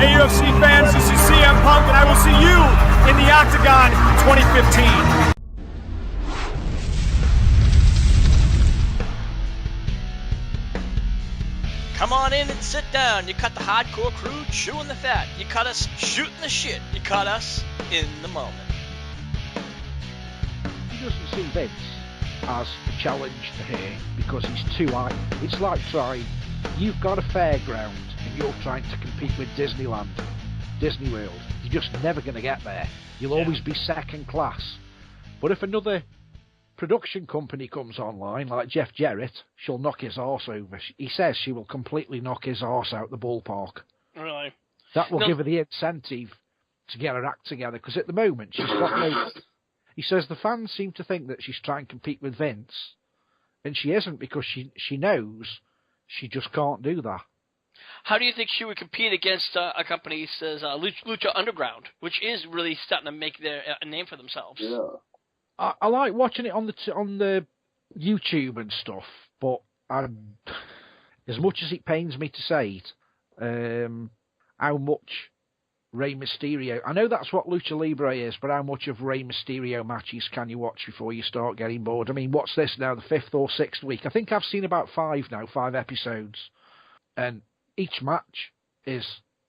Hey, UFC fans, this is CM Punk, and I will see you in the Octagon 2015. Come on in and sit down. You cut the hardcore crew chewing the fat. You cut us shooting the shit. You cut us in the moment. He doesn't see Vince as a challenge to her because he's too high. It's like trying, you've got a fairground and you're trying to compete with Disneyland, Disney World. You're just never going to get there. You'll always be second class. But if another production company comes online, like Jeff Jarrett, she'll knock his arse over. He says she will completely knock his arse out the ballpark. Really? That will give her the incentive to get her act together, because at the moment she's got no... He says the fans seem to think that she's trying to compete with Vince, and she isn't, because she knows she just can't do that. How do you think she would compete against a company says Lucha Underground, which is really starting to make a name for themselves? Yeah. I like watching it on the YouTube and stuff, but as much as it pains me to say it, how much Rey Mysterio... I know that's what Lucha Libre is, but how much of Rey Mysterio matches can you watch before you start getting bored? I mean, what's this now, the 5th or 6th week? I think I've seen about 5 now, 5 episodes. And each match is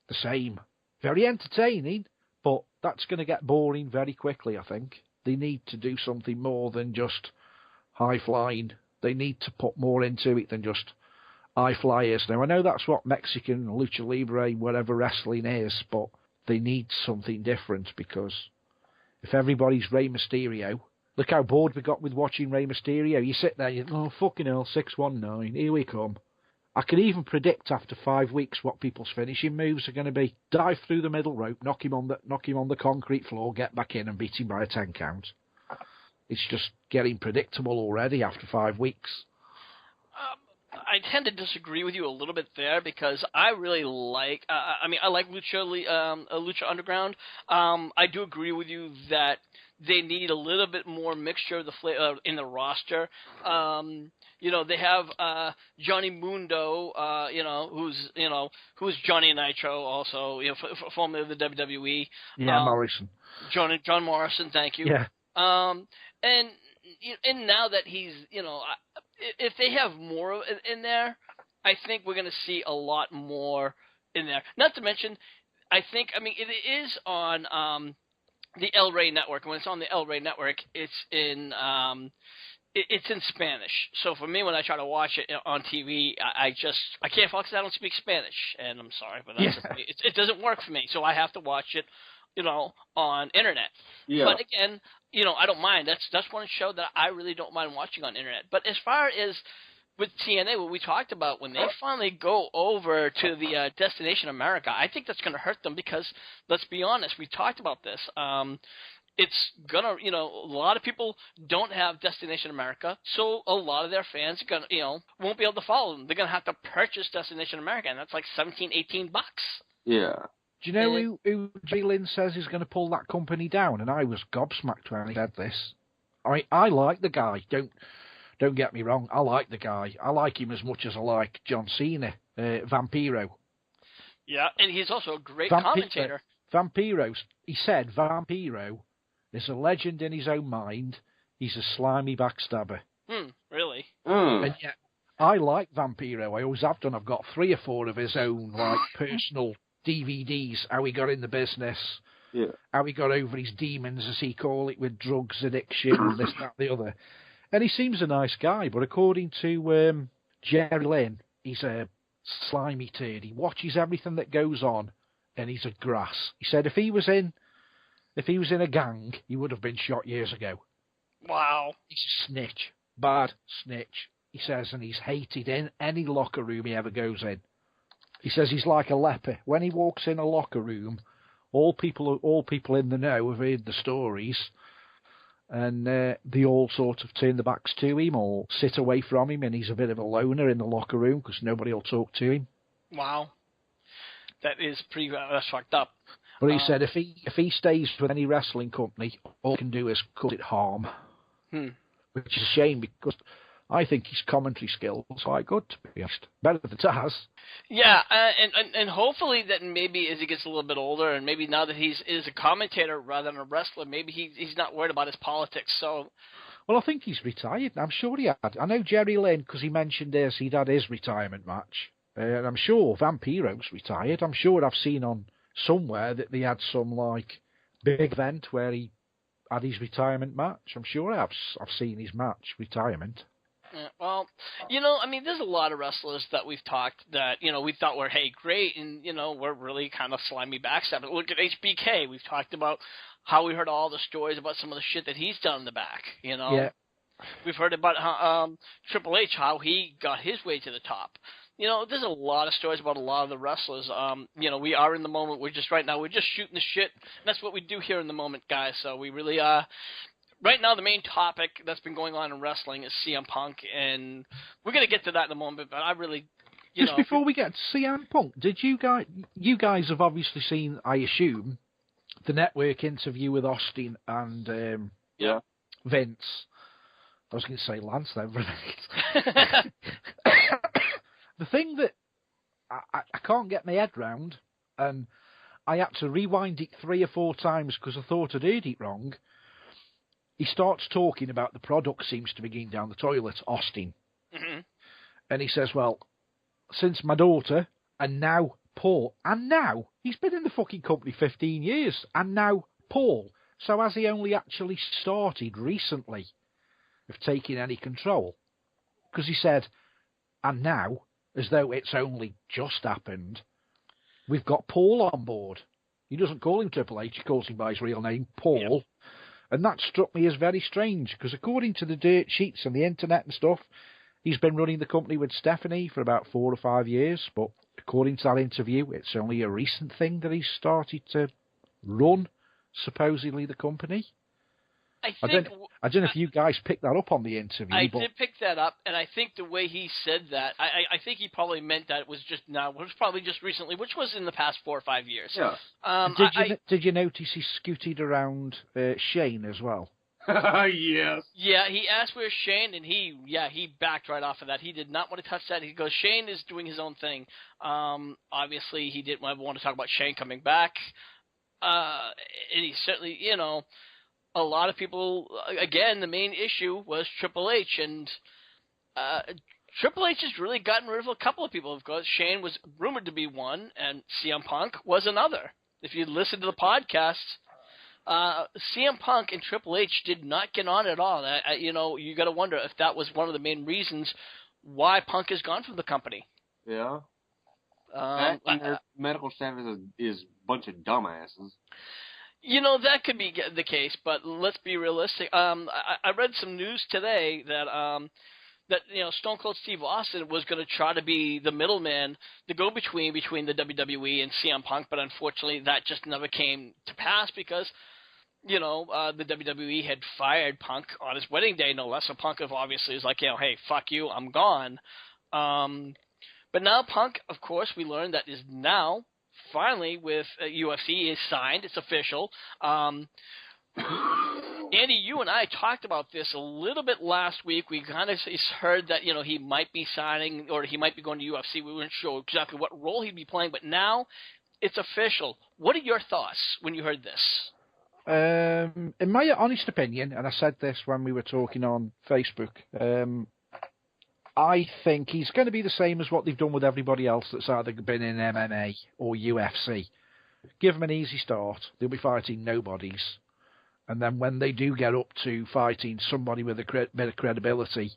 the same. Very entertaining, but that's going to get boring very quickly, I think. They need to do something more than just high-flying. They need to put more into it than just high flyers. Now, I know that's what Mexican Lucha Libre, whatever wrestling is, but they need something different, because if everybody's Rey Mysterio, look how bored we got with watching Rey Mysterio. You sit there, you think, oh, fucking hell, 619, here we come. I can even predict after 5 weeks what people's finishing moves are going to be. Dive through the middle rope, knock him on the concrete floor, get back in and beat him by a 10 count. It's just getting predictable already after 5 weeks. I tend to disagree with you a little bit there, because I really like. I like Lucha Underground. I do agree with you that they need a little bit more mixture of the in the roster. They have Johnny Mundo, who's Johnny Nitro, also, formerly of the WWE. Yeah, Morrison. John Morrison, thank you. Yeah. And now that he's, if they have more of it in there, I think we're going to see a lot more in there. Not to mention, it is on the El Rey Network. When it's on the El Rey Network, it's in Spanish. So for me, when I try to watch it on TV, I can't focus. I don't speak Spanish, and I'm sorry, but it doesn't work for me. So I have to watch it, on internet. Yeah. But again, I don't mind. That's one show that I really don't mind watching on internet. But as far as with TNA, what we talked about, when they finally go over to the Destination America, I think that's going to hurt them, because let's be honest, we talked about this. It's gonna, a lot of people don't have Destination America, so a lot of their fans are gonna, won't be able to follow them. They're gonna have to purchase Destination America, and that's like $17-18. Yeah. Do you know who Jay Lynn says is going to pull that company down? And I was gobsmacked when he said this. I like the guy. Don't get me wrong. I like the guy. I like him as much as I like John Cena, Vampiro. Yeah, and he's also a great commentator. He said Vampiro is a legend in his own mind. He's a slimy backstabber. Really? And yet, I like Vampiro. I always have done. I've got 3 or 4 of his own, personal DVDs, how he got in the business, how he got over his demons, as he called it, with drugs addiction, this, that, the other. And he seems a nice guy, but according to Jerry Lynn, he's a slimy turd. He watches everything that goes on, and he's a grass. He said if he was in a gang, he would have been shot years ago. Wow. He's a snitch. Bad snitch, he says, and he's hated in any locker room he ever goes in. He says he's like a leper. When he walks in a locker room, all people in the know have heard the stories, and they all sort of turn their backs to him or sit away from him, and he's a bit of a loner in the locker room because nobody will talk to him. Wow. That is that's fucked up. But he said if he stays with any wrestling company, all he can do is cut it harm. Which is a shame, because I think his commentary skills are quite good, to be honest. Better than Taz. Yeah, and hopefully that maybe as he gets a little bit older, and maybe now that he's a commentator rather than a wrestler, maybe he's not worried about his politics. So, well, I think he's retired. I'm sure he had. I know Jerry Lynn, because he mentioned this, he'd had his retirement match. And I'm sure Vampiro's retired. I'm sure I've seen on somewhere that they had some, like, big event where he had his retirement match. I'm sure I've seen his match, retirement. Yeah, well, I mean, there's a lot of wrestlers that we've talked that, we thought were, hey, great, and, we're really kind of slimy backstabbing. Look at HBK. We've talked about how we heard all the stories about some of the shit that he's done in the back, Yeah. We've heard about how, Triple H, how he got his way to the top. There's a lot of stories about a lot of the wrestlers. We are in the moment. We're just shooting the shit. That's what we do here in the moment, guys. So we really right now, the main topic that's been going on in wrestling is CM Punk, and we're going to get to that in a moment, but I really, Just before we get to CM Punk, did you guys have obviously seen, I assume, the network interview with Austin and Vince. I was going to say Lance then, right? The thing that I can't get my head round, and I had to rewind it 3 or 4 times because I thought I'd heard it wrong. He starts talking about the product seems to be going down the toilet, Austin. Mm-hmm. And he says, well, since my daughter, and now Paul, and now, he's been in the fucking company 15 years, and now Paul. So has he only actually started recently of taking any control? Because he said, and now, as though it's only just happened, we've got Paul on board. He doesn't call him Triple H, he calls him by his real name, Paul. Yep. And that struck me as very strange, because according to the dirt sheets and the internet and stuff, he's been running the company with Stephanie for about 4 or 5 years, but according to that interview, it's only a recent thing that he's started to run, supposedly, the company. I don't know if you guys picked that up on the interview. I did pick that up, and I think the way he said that, I think he probably meant that it was just now, it was probably just recently, which was in the past 4 or 5 years. Yeah. Did you notice he scooted around Shane as well? Yes. Yeah, he asked where's Shane, and he backed right off of that. He did not want to touch that. He goes, Shane is doing his own thing. Obviously, he didn't want to talk about Shane coming back. And he certainly, a lot of people, again, the main issue was Triple H, and Triple H has really gotten rid of a couple of people. Of course, Shane was rumored to be one, and CM Punk was another. If you listen to the podcast, CM Punk and Triple H did not get on at all. You got to wonder if that was one of the main reasons why Punk is gone from the company. Yeah. Their medical staff is a bunch of dumbasses. That could be the case, but let's be realistic. I read some news today that Stone Cold Steve Austin was going to try to be the middleman, the go-between between the WWE and CM Punk, but unfortunately that just never came to pass because, the WWE had fired Punk on his wedding day, no less. So Punk obviously is like, hey, fuck you, I'm gone. But now Punk, of course, we learned that is now finally with UFC is signed. It's official. Andy, you and I talked about this a little bit last week. We kind of heard that, he might be signing or he might be going to UFC. We weren't sure exactly what role he'd be playing, but now it's official. What are your thoughts when you heard this? In my honest opinion, and I said this when we were talking on Facebook, I think he's going to be the same as what they've done with everybody else that's either been in MMA or UFC. Give them an easy start. They'll be fighting nobodies. And then when they do get up to fighting somebody with a bit of credibility,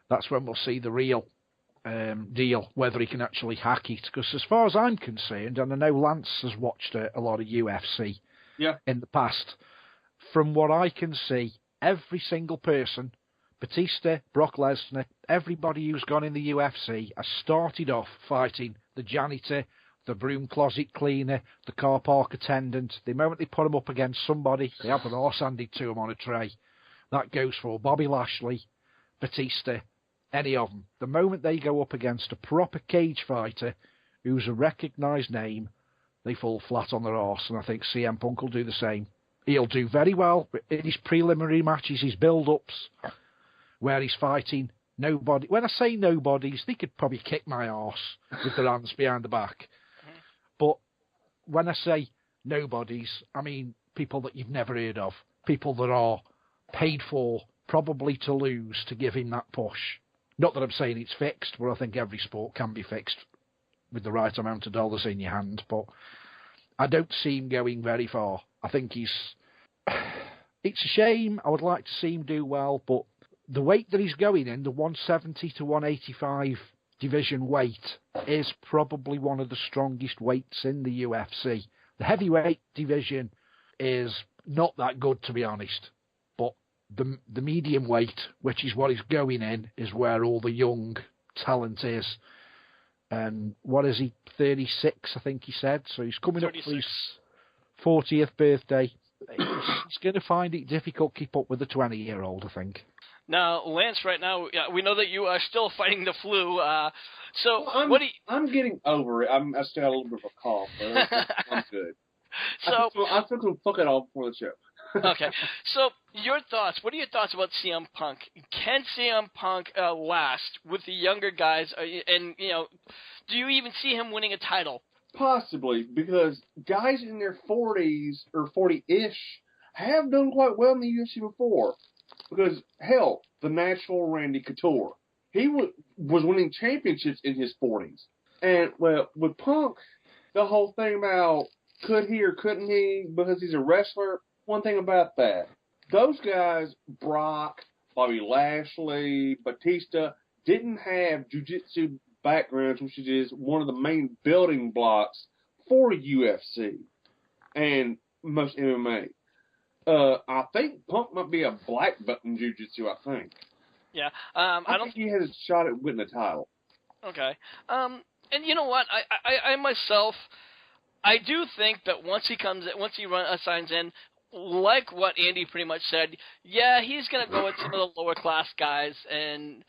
that's when we'll see the real deal, whether he can actually hack it. Because as far as I'm concerned, and I know Lance has watched a lot of UFC in the past, from what I can see, every single person, Batista, Brock Lesnar, everybody who's gone in the UFC has started off fighting the janitor, the broom closet cleaner, the car park attendant. The moment they put them up against somebody, they have an arse handed to them on a tray. That goes for Bobby Lashley, Batista, any of them. The moment they go up against a proper cage fighter who's a recognised name, they fall flat on their arse, and I think CM Punk will do the same. He'll do very well in his preliminary matches, his build-ups, where he's fighting nobody. When I say nobodies, they could probably kick my arse with their hands behind the back. But when I say nobodies, I mean people that you've never heard of, people that are paid for, probably to lose, to give him that push. Not that I'm saying it's fixed, but I think every sport can be fixed with the right amount of dollars in your hand. But I don't see him going very far. I think he's... It's a shame. I would like to see him do well, but the weight that he's going in, the 170 to 185 division weight, is probably one of the strongest weights in the UFC. The heavyweight division is not that good, to be honest, but the medium weight, which is what he's going in, is where all the young talent is. And what is he, 36, I think he said? So he's coming 36. Up for his 40th birthday. He's going to find it difficult to keep up with the 20-year-old, I think. Now, Lance, right now, we know that you are still fighting the flu. So well, I'm getting over it. I still got a little bit of a cough, but I'm good. So I took some fuck it all before the show. Okay. So your thoughts. What are your thoughts about CM Punk? Can CM Punk last with the younger guys? And, do you even see him winning a title? Possibly, because guys in their 40s or 40-ish have done quite well in the UFC before. Because, hell, the natural Randy Couture, he was winning championships in his 40s. And, well, with Punk, the whole thing about could he or couldn't he because he's a wrestler, one thing about that, those guys, Brock, Bobby Lashley, Batista, didn't have jiu-jitsu backgrounds, which is one of the main building blocks for UFC and most MMA. I think Punk might be a black belt in jiu-jitsu, I think. Yeah. I don't think he has a shot at winning the title. Okay. And you know what? I myself, I do think that once he signs in, like what Andy pretty much said, yeah, he's going to go with some of the lower class guys and,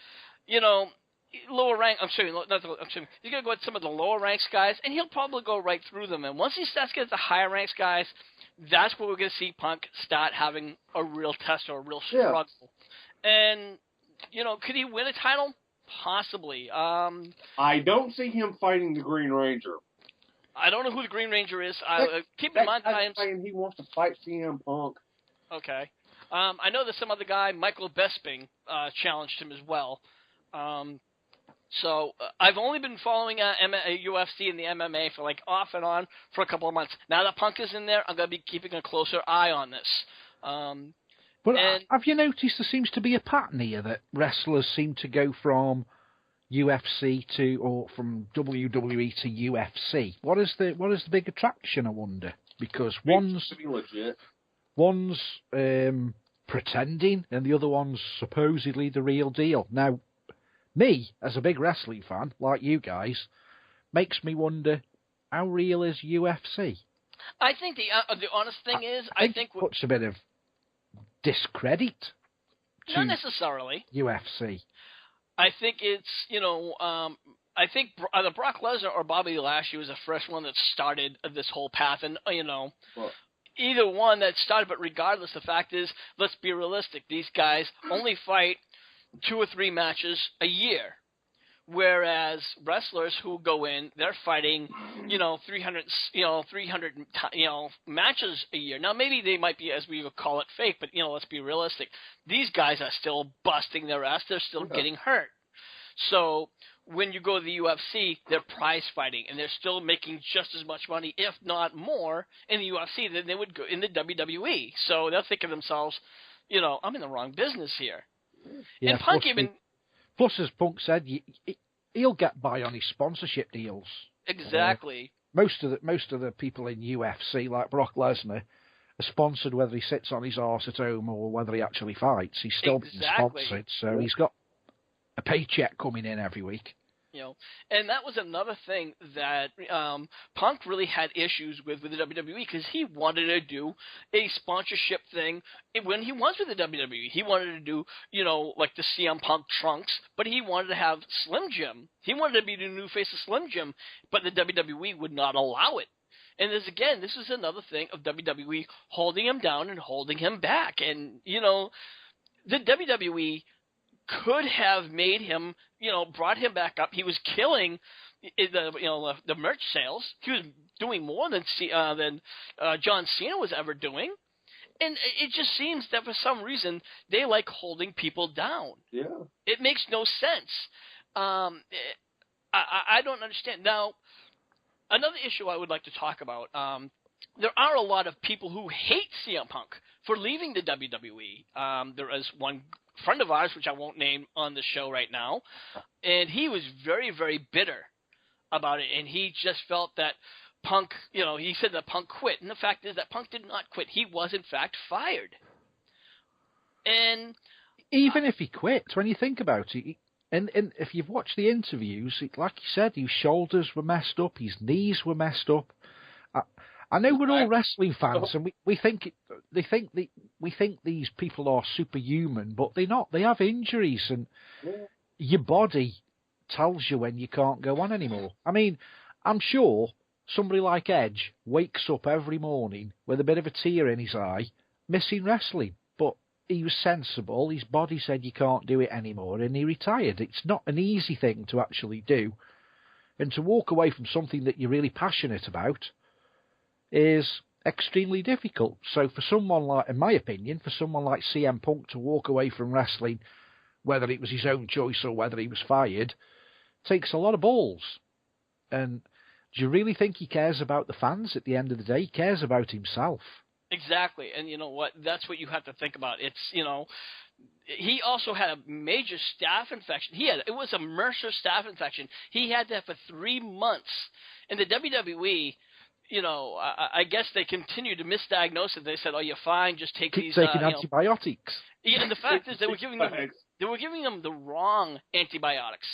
lower rank. He's going to go with some of the lower ranks guys, and he'll probably go right through them. And once he starts getting the higher ranks guys, that's where we're going to see Punk start having a real test or a real struggle. Yeah. And, could he win a title? Possibly. I don't see him fighting the Green Ranger. I don't know who the Green Ranger is. Keep in mind, he wants to fight CM Punk. Okay. I know that some other guy, Michael Bisping, challenged him as well. So I've only been following UFC and the MMA for off and on for a couple of months. Now that Punk is in there, I'm going to be keeping a closer eye on this. But have you noticed there seems to be a pattern here that wrestlers seem to go from UFC or from WWE to UFC? What is the big attraction, I wonder? Because one's pretending and the other one's supposedly the real deal. Now, me, as a big wrestling fan, like you guys, makes me wonder, how real is UFC? I think the honest thing is, I think it puts a bit of discredit to not necessarily UFC. I think it's, I think either Brock Lesnar or Bobby Lashley was the first one that started this whole path. And, either one that started, but regardless, the fact is, let's be realistic. These guys only fight 2 or 3 matches a year. Whereas wrestlers who go in, they're fighting, 300 matches a year. Now, maybe they might be, as we would call it, fake, but, let's be realistic. These guys are still busting their ass. They're still getting hurt. So when you go to the UFC, they're prize fighting, and they're still making just as much money, if not more, in the UFC than they would go in the WWE. So they'll think of themselves, I'm in the wrong business here. Yeah, and Punk even... Plus, as Punk said, he'll get by on his sponsorship deals. Exactly. Most of the people in UFC, like Brock Lesnar, are sponsored whether he sits on his arse at home or whether he actually fights. He's still being sponsored, so he's got a paycheck coming in every week. And that was another thing that Punk really had issues with the WWE, because he wanted to do a sponsorship thing when he was with the WWE. He wanted to do, like the CM Punk trunks, but he wanted to have Slim Jim. He wanted to be the new face of Slim Jim, but the WWE would not allow it. And this is another thing of WWE holding him down and holding him back. And, the WWE could have made him, brought him back up. He was killing the merch sales. He was doing more than John Cena was ever doing. And it just seems that for some reason they like holding people down. Yeah. It makes no sense. I don't understand. Now, another issue I would like to talk about, there are a lot of people who hate CM Punk for leaving the WWE. There is one friend of ours, which I won't name on the show right now, and he was very, very bitter about it, and he just felt that Punk, he said that Punk quit, and the fact is that Punk did not quit. He was, in fact, fired. And even if he quit, when you think about it, and if you've watched the interviews, like you said, his shoulders were messed up, his knees were messed up. I know we're all wrestling fans, and we think these people are superhuman, but they're not. They have injuries, and your body tells you when you can't go on anymore. I mean, I'm sure somebody like Edge wakes up every morning with a bit of a tear in his eye, missing wrestling, but he was sensible. His body said you can't do it anymore, and he retired. It's not an easy thing to actually do, and to walk away from something that you're really passionate about is extremely difficult. So for someone like, in my opinion, for someone like CM Punk to walk away from wrestling, whether it was his own choice or whether he was fired, takes a lot of balls. And do you really think he cares about the fans at the end of the day? He cares about himself. Exactly. And you know what? That's what you have to think about. It's, he also had a major staph infection. It was a MRSA staph infection. He had that for 3 months. In the WWE, I guess they continued to misdiagnose it. They said, "Oh, you're fine. Just take Keep these taking antibiotics." Yeah, and the fact is, they were giving them the wrong antibiotics.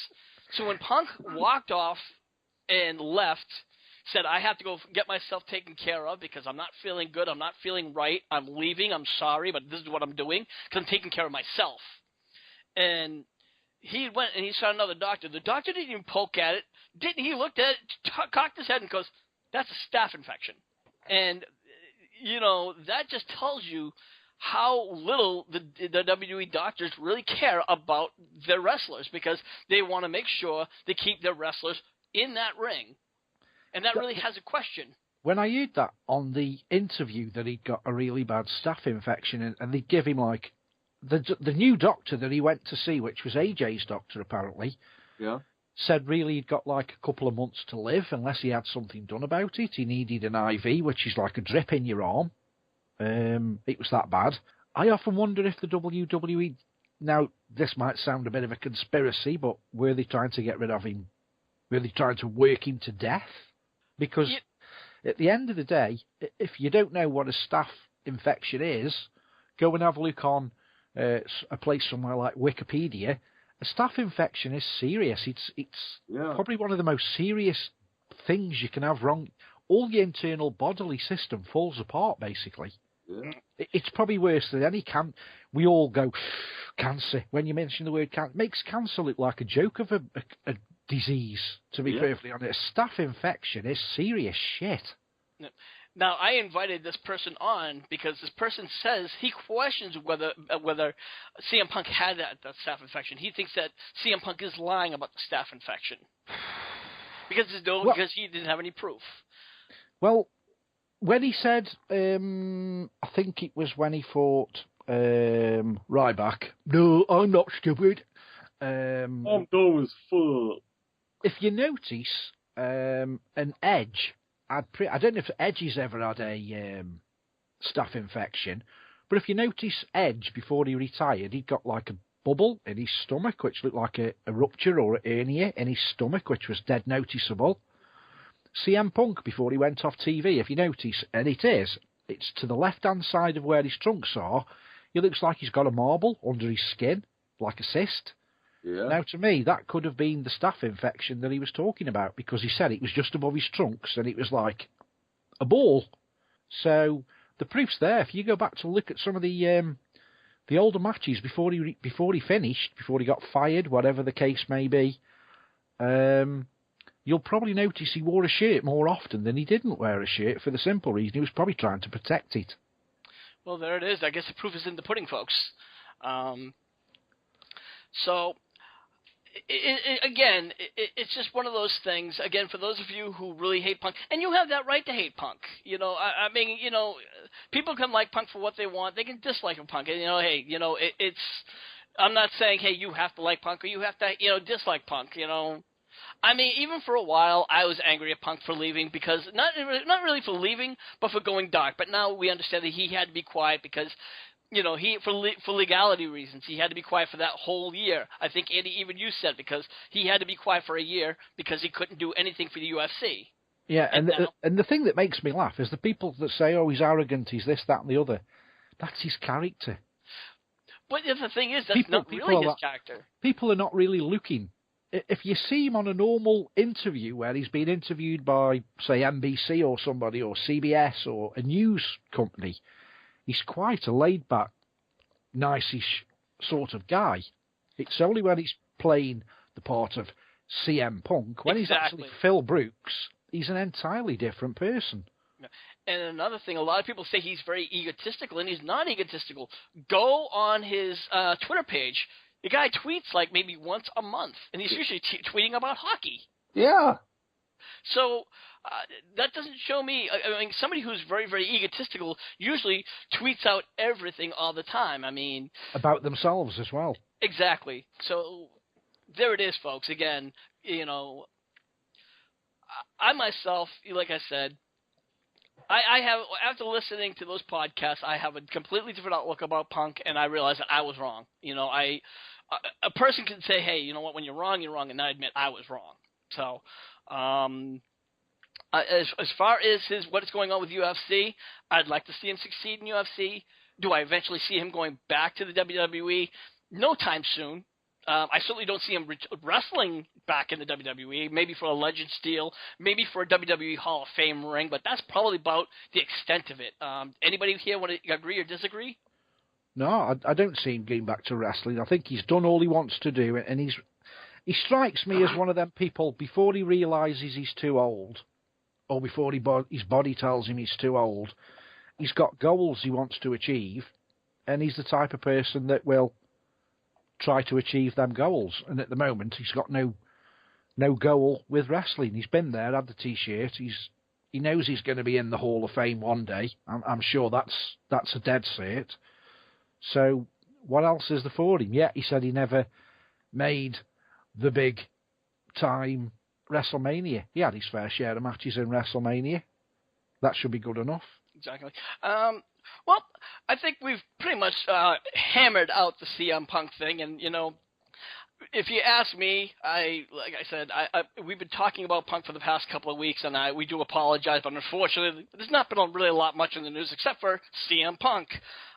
So when Punk walked off and left, said, "I have to go get myself taken care of because I'm not feeling good. I'm not feeling right. I'm leaving. I'm sorry, but this is what I'm doing because I'm taking care of myself." And he went and he saw another doctor. The doctor didn't even poke at it. He looked at it, cocked his head, and goes, "That's a staph infection." And, that just tells you how little the WWE doctors really care about their wrestlers, because they want to make sure they keep their wrestlers in that ring. And that really has a question. When I heard that on the interview that he'd got a really bad staph infection, and they'd give him, like, the new doctor that he went to see, which was AJ's doctor, apparently, said really he'd got like a couple of months to live unless he had something done about it. He needed an IV, which is like a drip in your arm. It was that bad. I often wonder if the WWE, now this might sound a bit of a conspiracy, but were they trying to get rid of him? Were they trying to work him to death? Because at the end of the day, if you don't know what a staph infection is, go and have a look on a place somewhere like Wikipedia. A staph infection is serious. It's probably one of the most serious things you can have wrong. All your internal bodily system falls apart, basically. Yeah. It's probably worse than any we all go, cancer. When you mention the word cancer, it makes cancer look like a joke of a disease, to be perfectly honest. A staph infection is serious shit. Now, I invited this person on because this person says he questions whether CM Punk had that staph infection. He thinks that CM Punk is lying about the staph infection because he didn't have any proof. Well, when he said, I think it was when he fought Ryback. No, I'm not stupid. I'm dumb as fuck. If you notice, an Edge. I don't know if Edge's ever had a staph infection, but if you notice Edge, before he retired, he'd got like a bubble in his stomach, which looked like a rupture or a hernia in his stomach, which was dead noticeable. CM Punk, before he went off TV, if you notice, and it's to the left-hand side of where his trunks are, he looks like he's got a marble under his skin, like a cyst. Yeah. Now, to me, that could have been the staph infection that he was talking about, because he said it was just above his trunks and it was like a ball. So the proof's there. If you go back to look at some of the older matches before he finished, before he got fired, whatever the case may be, you'll probably notice he wore a shirt more often than he didn't wear a shirt, for the simple reason he was probably trying to protect it. Well, there it is. I guess the proof is in the pudding, folks. So, it's just one of those things. Again, for those of you who really hate Punk, and you have that right to hate Punk. You know, I mean, you know, people can like Punk for what they want. They can dislike Punk. And, you know, hey, you know, it's. I'm not saying, hey, you have to like Punk or you have to, you know, dislike Punk. You know, I mean, even for a while, I was angry at Punk for leaving because not really for leaving, but for going dark. But now we understand that he had to be quiet because. You know, for legality reasons, he had to be quiet for that whole year. I think, Andy, even you said because he had to be quiet for a year because he couldn't do anything for the UFC. Yeah, and the thing that makes me laugh is the people that say, oh, he's arrogant, he's this, that, and the other. That's his character. But the thing is, that's not really his character. People are not really looking. If you see him on a normal interview where he's been interviewed by, say, NBC or somebody, or CBS or a news company, he's quite a laid-back, nice-ish sort of guy. It's only when he's playing the part of CM Punk, when he's actually Phil Brooks, he's an entirely different person. And another thing, a lot of people say he's very egotistical, and he's not egotistical. Go on his Twitter page. The guy tweets like maybe once a month, and he's usually tweeting about hockey. Yeah. So that doesn't show me. I mean, somebody who's very, very egotistical usually tweets out everything all the time. I mean, about themselves as well. Exactly. So there it is, folks. Again, you know, I myself, like I said, I have, after listening to those podcasts, I have a completely different outlook about Punk, and I realized that I was wrong. You know, a person can say, hey, you know what, when you're wrong, and I admit I was wrong. So, as far as what's going on with UFC, I'd like to see him succeed in UFC. Do I eventually see him going back to the WWE? No time soon. I certainly don't see him wrestling back in the WWE, maybe for a Legends deal, maybe for a WWE Hall of Fame ring, but that's probably about the extent of it. Anybody here want to agree or disagree? No, I don't see him going back to wrestling. I think he's done all he wants to do, and he strikes me as one of them people, before he realises he's too old, or before his body tells him he's too old, he's got goals he wants to achieve, and he's the type of person that will try to achieve them goals. And at the moment, he's got no goal with wrestling. He's been there, had the T-shirt. He knows he's going to be in the Hall of Fame one day. I'm sure that's a dead cert. So what else is there for him? Yeah, he said he never made the big time WrestleMania. He had his fair share of matches in WrestleMania. That should be good enough. Exactly. Well, I think we've pretty much hammered out the CM Punk thing, and you know, if you ask me, like I said, we've been talking about Punk for the past couple of weeks, and we do apologize, but unfortunately, there's not been really a lot much in the news except for CM Punk.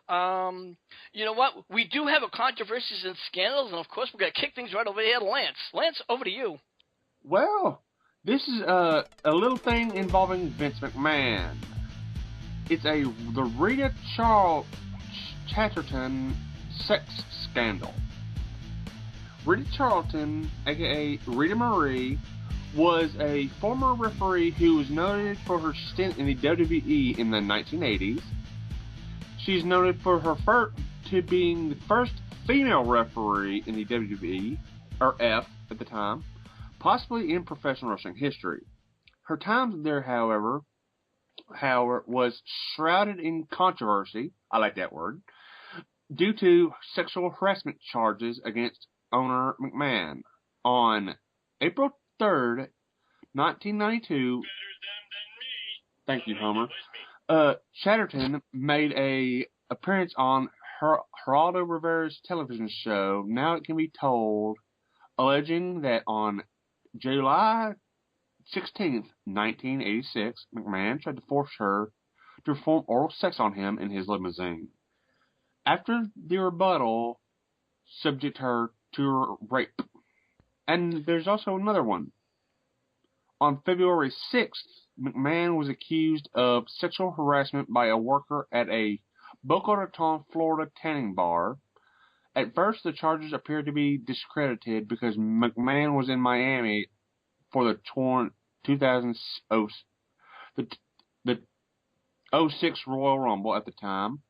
You know what? We do have controversies and scandals, and of course, we're going to kick things right over here to Lance. Lance, over to you. Well, this is a little thing involving Vince McMahon. It's the Rita Chatterton sex scandal. Rita Charlton, aka Rita Marie, was a former referee who was noted for her stint in the WWE in the 1980s. She's noted for to being the first female referee in the WWE, or F at the time, possibly in professional wrestling history. Her time there, however, was shrouded in controversy, I like that word, due to sexual harassment charges against owner McMahon. On April 3rd, 1992, thank you, Homer, Chatterton made an appearance on Geraldo Rivera's television show, Now It Can Be Told, alleging that on July 16th, 1986, McMahon tried to force her to perform oral sex on him in his limousine. After the rebuttal, subject her to rape. And there's also another one. On February 6th, McMahon was accused of sexual harassment by a worker at a Boca Raton, Florida tanning bar. At first, the charges appeared to be discredited because McMahon was in Miami for the 06 Royal Rumble at the time,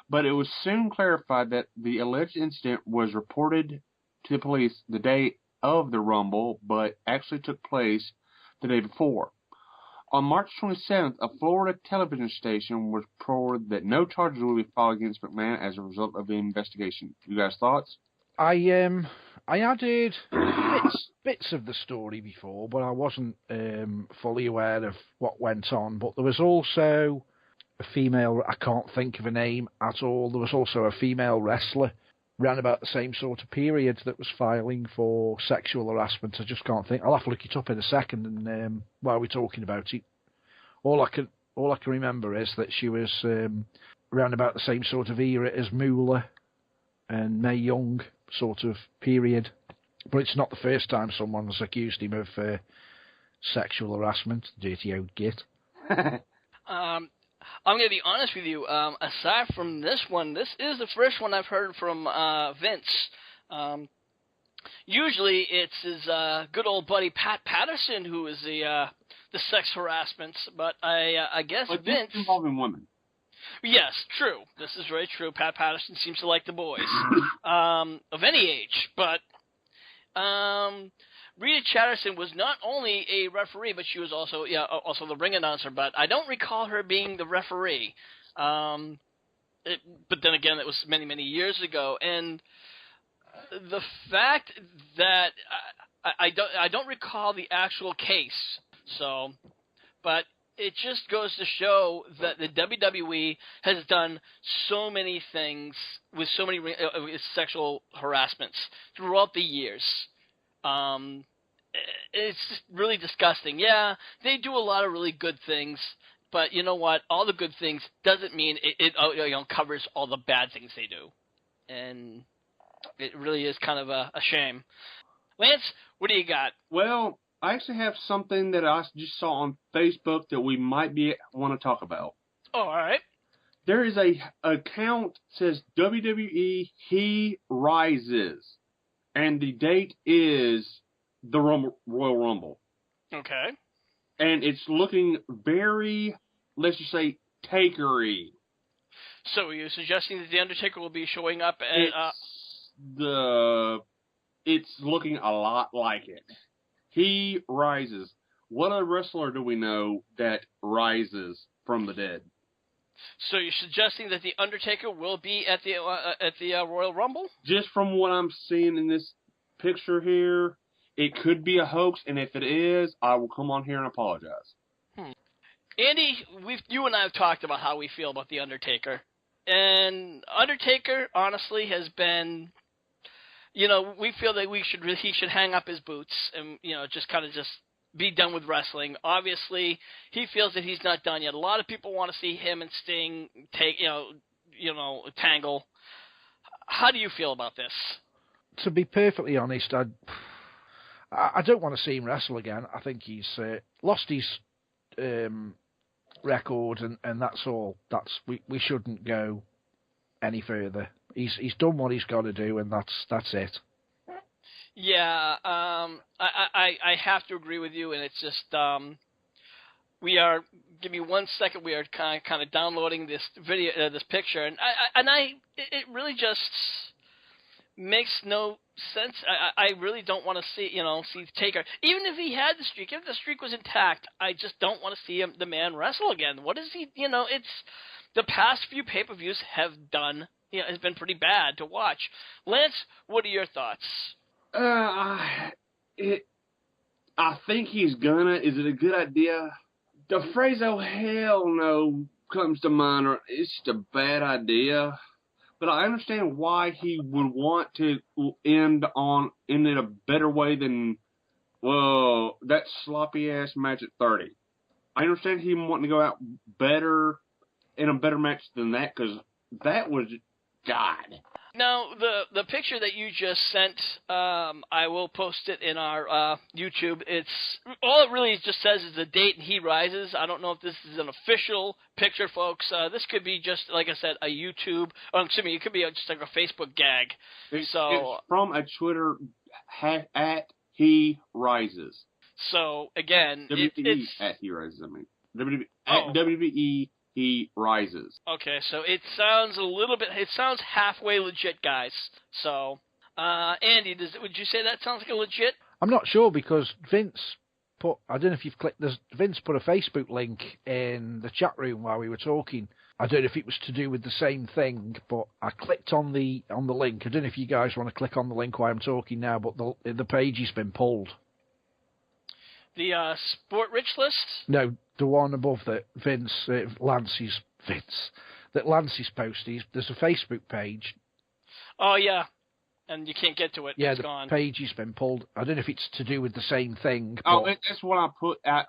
but it was soon clarified that the alleged incident was reported to the police the day of the Rumble, but actually took place the day before. On March 27th, a Florida television station was reported that no charges will be filed against McMahon as a result of the investigation. You guys' thoughts? I had heard bits of the story before, but I wasn't fully aware of what went on. But there was also a female, I can't think of a name at all, there was also a female wrestler around about the same sort of period that was filing for sexual harassment. I just can't think. I'll have to look it up in a second, and while we're talking about it. All I can remember is that she was around about the same sort of era as Moolah and Mae Young sort of period. But it's not the first time someone's accused him of sexual harassment, dirty old git. I'm going to be honest with you. Aside from this one, this is the first one I've heard from Vince. Usually it's his good old buddy Pat Patterson who is the sex harassment, but I guess but Vince involving women. Yes, true. This is very true. Pat Patterson seems to like the boys of any age, but Rita Chatterton was not only a referee, but she was also the ring announcer. But I don't recall her being the referee. But then again, it was many, many years ago, and the fact that I don't recall the actual case. So, but it just goes to show that the WWE has done so many things with so many sexual harassments throughout the years. It's just really disgusting. Yeah, they do a lot of really good things, but you know what? All the good things doesn't mean it covers all the bad things they do, and it really is kind of a shame. Lance, what do you got? Well, I actually have something that I just saw on Facebook that we might want to talk about. Oh, all right. There is a account that says WWE He Rises, and the date is the Royal Rumble. Okay. And it's looking very, let's just say, Takery. So are you suggesting that the Undertaker will be showing up at It's looking a lot like it. He rises. What other wrestler do we know that rises from the dead? So you're suggesting that the Undertaker will be at the Royal Rumble? Just from what I'm seeing in this picture here, it could be a hoax, and if it is, I will come on here and apologize. Andy, you and I have talked about how we feel about the Undertaker, and Undertaker honestly has been. We feel that he should hang up his boots and, just kind of just be done with wrestling. Obviously, he feels that he's not done yet. A lot of people want to see him and Sting tangle. How do you feel about this? To be perfectly honest, I don't want to see him wrestle again. I think he's lost his record, and that's all. We shouldn't go any further. He's done what he's got to do, and that's it. Yeah, I have to agree with you, and it's just give me 1 second. We are kind of downloading this video, this picture, and it really just makes no sense. I really don't want to see Taker, even if he had the streak. If the streak was intact, I just don't want to see the man wrestle again. What is he? It's the past few pay-per-views have done. Has been pretty bad to watch. Lance, what are your thoughts? I think he's gonna. Is it a good idea? The phrase "oh hell no" comes to mind. Or it's just a bad idea. But I understand why he would want to end in a better way than that sloppy ass match at 30. I understand him wanting to go out better in a better match than that, because that was. God. Now, the picture that you just sent, I will post it in our YouTube. It's all it really just says is the date and He Rises. I don't know if this is an official picture, folks. This could be just, like I said, a YouTube. It could be just like a Facebook gag. It's from a Twitter at He Rises. So again, WWE at He Rises. I mean, WWE. He rises. Okay, so it sounds halfway legit, guys. So, Andy, would you say that sounds like a legit? I'm not sure because Vince put, I don't know if you've clicked, Vince put a Facebook link in the chat room while we were talking. I don't know if it was to do with the same thing, but I clicked on the link. I don't know if you guys want to click on the link while I'm talking now, but the page has been pulled. The Sport Rich list? No, the one above that Lance's posted. There's a Facebook page. Oh, yeah. And you can't get to it. Yeah, it's the gone. page has been pulled. I don't know if it's to do with the same thing. But... Oh, that's what I put at,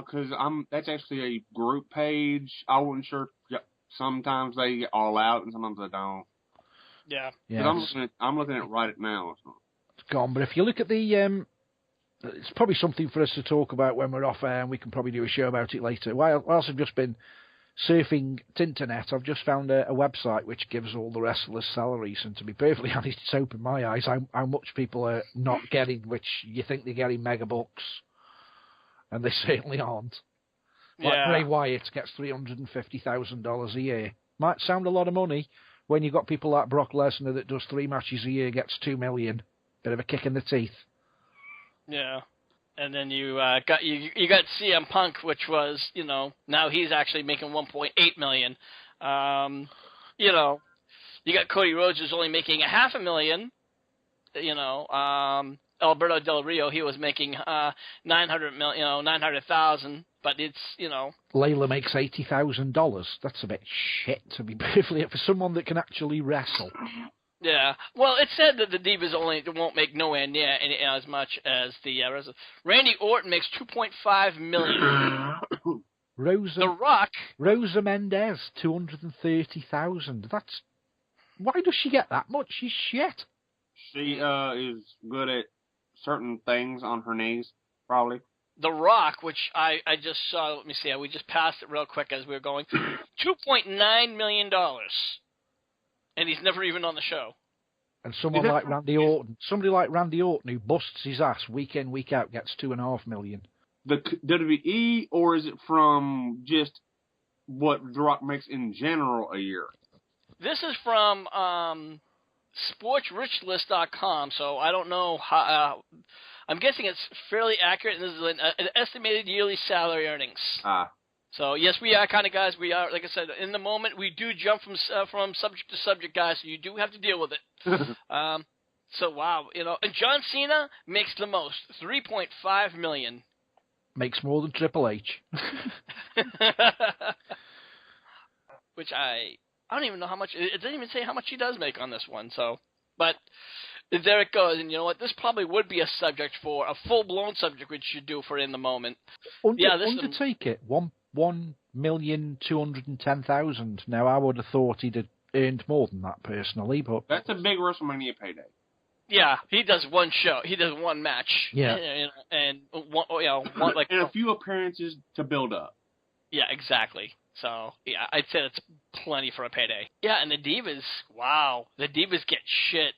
because that's actually a group page. I wasn't sure. Yeah, sometimes they are allowed and sometimes they don't. Yeah. I'm looking at right now. So. It's gone. But if you look at the, it's probably something for us to talk about when we're off air, and we can probably do a show about it later. Whilst I've just been surfing the internet, I've just found a website which gives all the wrestlers' salaries, and to be perfectly honest, it's opened my eyes how much people are not getting, which you think they're getting mega bucks, and they certainly aren't. Like Bray Wyatt gets $350,000 a year. Might sound a lot of money when you've got people like Brock Lesnar that does 3 matches a year, gets $2 million. Bit of a kick in the teeth. Yeah. And then you got CM Punk, which was, now he's actually making $1.8 million. You got Cody Rhodes who's only making $500,000. Alberto Del Rio, he was making $900,000, but it's Layla makes $80,000. That's a bit shit, to be perfectly for someone that can actually wrestle. Yeah, well, it said that the Divas won't make nowhere near as much as the Randy Orton makes $2.5 million. The Rock, Rosa Mendez, $230,000. Why does she get that much? She's shit. She is good at certain things on her knees, probably. The Rock, which I just saw. Let me see. We just passed it real quick as we were going. $2.9 million. And he's never even on the show. And somebody like Randy Orton who busts his ass week in, week out, gets $2.5 million. The WWE, or is it from just what The Rock makes in general a year? This is from SportsRichList.com, so I don't know how. I'm guessing it's fairly accurate, and this is an estimated yearly salary earnings. So, yes, we are kind of guys. We are, like I said, in the moment, we do jump from subject to subject, guys, so you do have to deal with it. So, wow. And John Cena makes the most, $3.5 million. Makes more than Triple H. Which I don't even know how much. It doesn't even say how much he does make on this one. So, but there it goes. And you know what? This probably would be a subject for a full-blown subject, which you do for in the moment. Undertaker, $1,210,000. Now, I would have thought he'd have earned more than that personally, but that's a big WrestleMania payday. Yeah, he does one show. He does one match. Yeah, and one like and a few appearances to build up. Yeah, exactly. So yeah, I'd say that's plenty for a payday. Yeah, and the Divas, wow, the Divas get shit.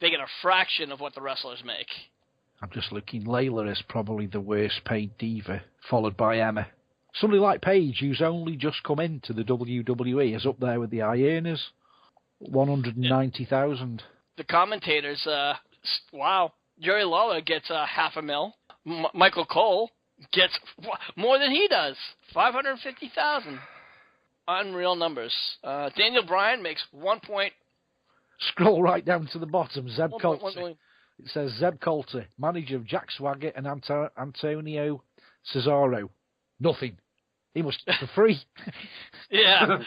They get a fraction of what the wrestlers make. I'm just looking. Layla is probably the worst paid diva, followed by Emma. Somebody like Paige, who's only just come into the WWE, is up there with the Hyenas, $190,000. The commentators, wow, Jerry Lawler gets $500,000. Michael Cole gets more than he does, $550,000. Unreal numbers. Daniel Bryan makes Scroll right down to the bottom. Zeb Coulter. Million. It says Zeb Coulter, manager of Jack Swagger and Antonio Cesaro. Nothing. He must be for free. Yeah.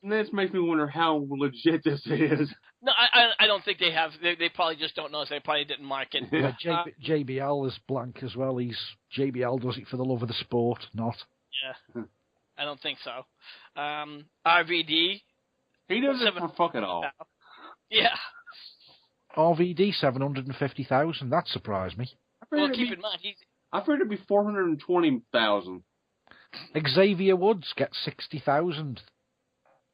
This makes me wonder how legit this is. No, I don't think they have. They probably just don't know. So they probably didn't mark it. Yeah, JBL is blank as well. JBL does it for the love of the sport, not. Yeah, I don't think so. RVD. He does it for fuck it all. Yeah. RVD, $750,000. That surprised me. Well, keep in mind, I figured it'd be $420,000. Xavier Woods gets $60,000.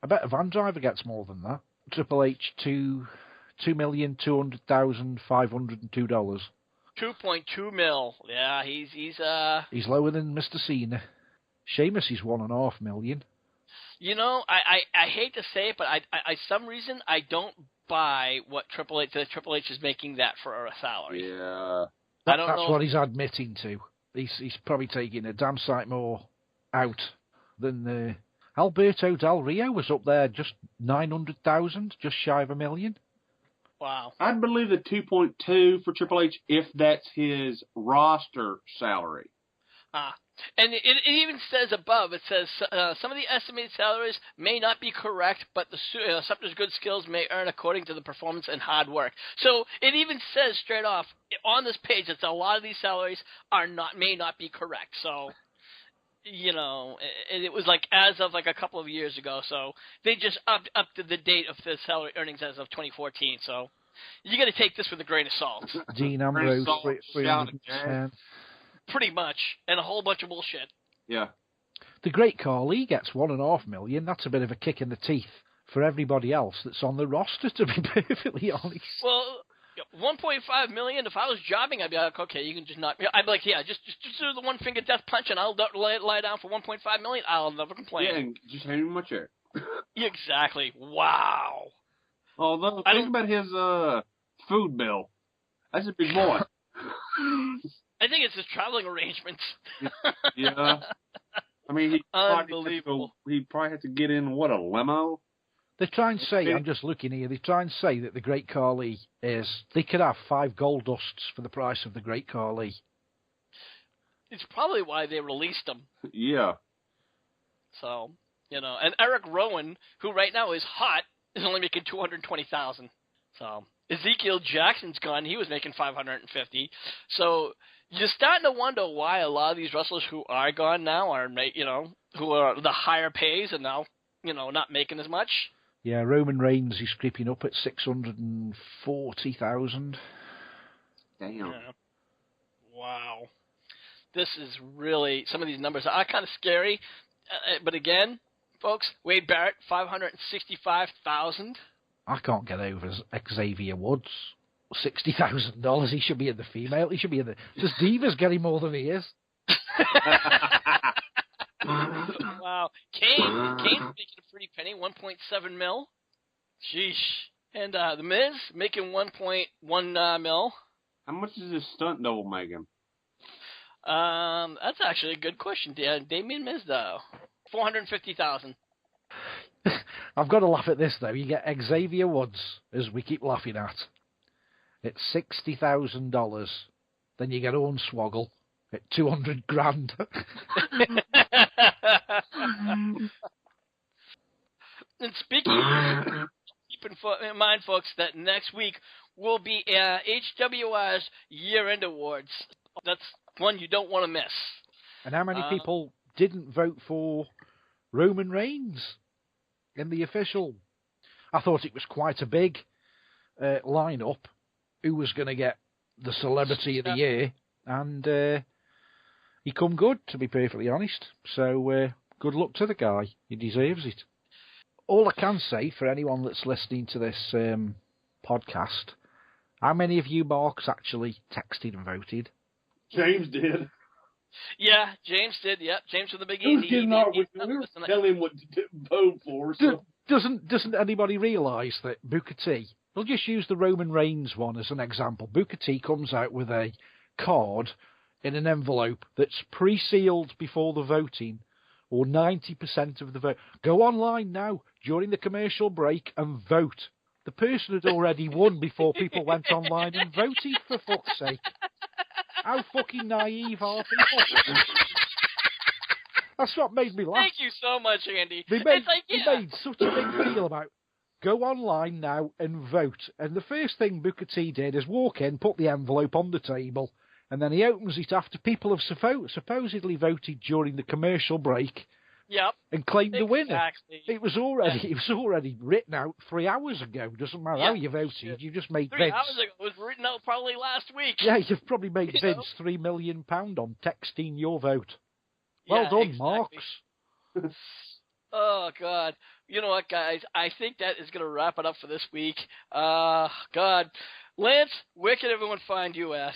I bet a van driver gets more than that. Triple H, $2,200,502. $2.2 million. Yeah, he's lower than Mr. Cena. Sheamus is $1.5 million. You know, I hate to say it, but I some reason I don't buy what Triple H is making that for a salary. Yeah. I don't know. That's what he's admitting to. He's probably taking a damn sight more out than Alberto Del Rio was up there, just 900,000, just shy of $1 million. Wow. I'd believe the 2.2 for Triple H if that's his roster salary. And it even says above, it says some of the estimated salaries may not be correct, but the Sumter's good skills may earn according to the performance and hard work. So it even says straight off on this page that a lot of these salaries may not be correct. So, you know, it was like as of like a couple of years ago. So they just upped to the date of the salary earnings as of 2014. So you got to take this with a grain of salt. Dean Ambrose, 310. Pretty much, and a whole bunch of bullshit. Yeah. The Great Khali gets $1.5 million. That's a bit of a kick in the teeth for everybody else that's on the roster, to be perfectly honest. Well, $1.5 million. If I was jobbing, I'd be like, okay, you can just not. I'd be like, yeah, just do the one finger death punch, and I'll lie down for $1.5 million. I'll never complain. Yeah, and just hand him my check. Exactly. Wow. Although think about his food bill. That's a big boy. I think it's his traveling arrangements. Yeah. I mean, he unbelievable. probably had to get in, a limo? They try and say, I'm just looking here, they try and say that the Great Khali they could have 5 gold dusts for the price of the Great Khali. It's probably why they released him. Yeah. So, you know, and Eric Rowan, who right now is hot, is only making $220,000. So Ezekiel Jackson's gone. He was making $550. So you're starting to wonder why a lot of these wrestlers who are gone now are, you know, who are the higher pays and now, you know, not making as much. Yeah, Roman Reigns is creeping up at 640,000. Damn. Yeah. Wow. This is really, some of these numbers are kind of scary. But again, folks, Wade Barrett, $565,000. I can't get over Xavier Woods. $60,000. He should be in the female. He should be in the. Does Divas get him more than he is? Wow. Kane's making a pretty penny, 1.7 mil. Sheesh. And The Miz making 1.1 mil. How much is his stunt double making? That's actually a good question. Damien Miz though, 450,000. I've got to laugh at this though. You get Xavier Woods, as we keep laughing at. It's $60,000. Then you get Hornswoggle at $200,000. And speaking of, keep in mind, folks, that next week will be HWR's year-end awards. That's one you don't want to miss. And how many people didn't vote for Roman Reigns in the official? I thought it was quite a big lineup. Who was going to get the celebrity of the year? And he come good, to be perfectly honest. So good luck to the guy. He deserves it. All I can say for anyone that's listening to this podcast, how many of you marks actually texted and voted? James did. Yeah, James did. Yep, James with the big He was getting out with me. We were telling him what to vote for. So. Doesn't anybody realise that Booker T? We'll just use the Roman Reigns one as an example. Booker T comes out with a card in an envelope that's pre-sealed before the voting, or 90% of the vote. Go online now during the commercial break and vote. The person had already won before people went online and voted, for fuck's sake. How fucking naive are people? That's what made me laugh. Thank you so much, Andy. They made such a big deal about go online now and vote. And the first thing Booker T did is walk in, put the envelope on the table, and then he opens it after people have supposedly voted during the commercial break. Yep. And claimed the winner. Exactly. It was already written out 3 hours ago. Doesn't matter how you voted. You just made 3 Vince. hours ago. It was written out probably last week. Yeah, you've probably made Vince £3 million on texting your vote. Well done, exactly. Marks. Oh, God. You know what, guys? I think that is going to wrap it up for this week. God. Lance, where can everyone find you at?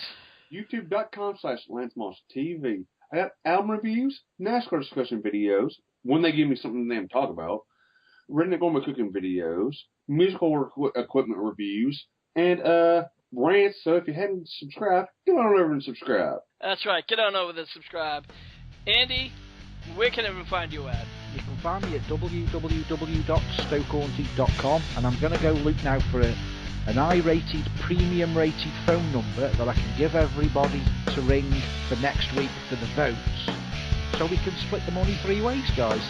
YouTube.com/LanceMonsterTV. I got album reviews, NASCAR discussion videos, when they give me something to talk about, redneck on my cooking videos, musical equipment reviews, and rants. So if you hadn't subscribed, get on over and subscribe. That's right. Get on over and subscribe. Andy, where can everyone find you at? You can find me at www.stokehaunted.com, and I'm going to go look now for an I-rated, premium-rated phone number that I can give everybody to ring for next week for the votes, so we can split the money 3 ways, guys.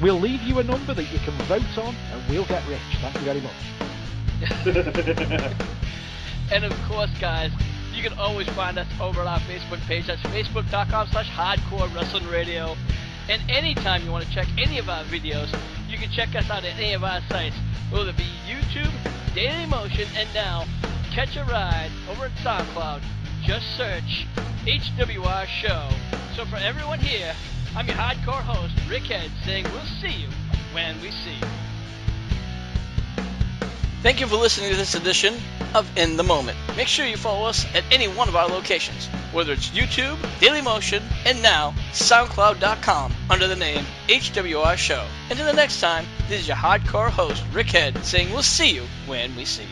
We'll leave you a number that you can vote on, and we'll get rich. Thank you very much. And of course, guys, you can always find us over at our Facebook page. That's facebook.com/Hardcore Wrestling Radio. And anytime you want to check any of our videos, you can check us out at any of our sites, whether it be YouTube, Daily Motion, and now Catch a Ride over at SoundCloud. Just search HWR Show. So for everyone here, I'm your hardcore host, Rick Head, saying we'll see you when we see you. Thank you for listening to this edition of In the Moment. Make sure you follow us at any one of our locations, whether it's YouTube, Dailymotion, and now SoundCloud.com under the name HWR Show. Until the next time, this is your hardcore host, Rick Head, saying we'll see you when we see you.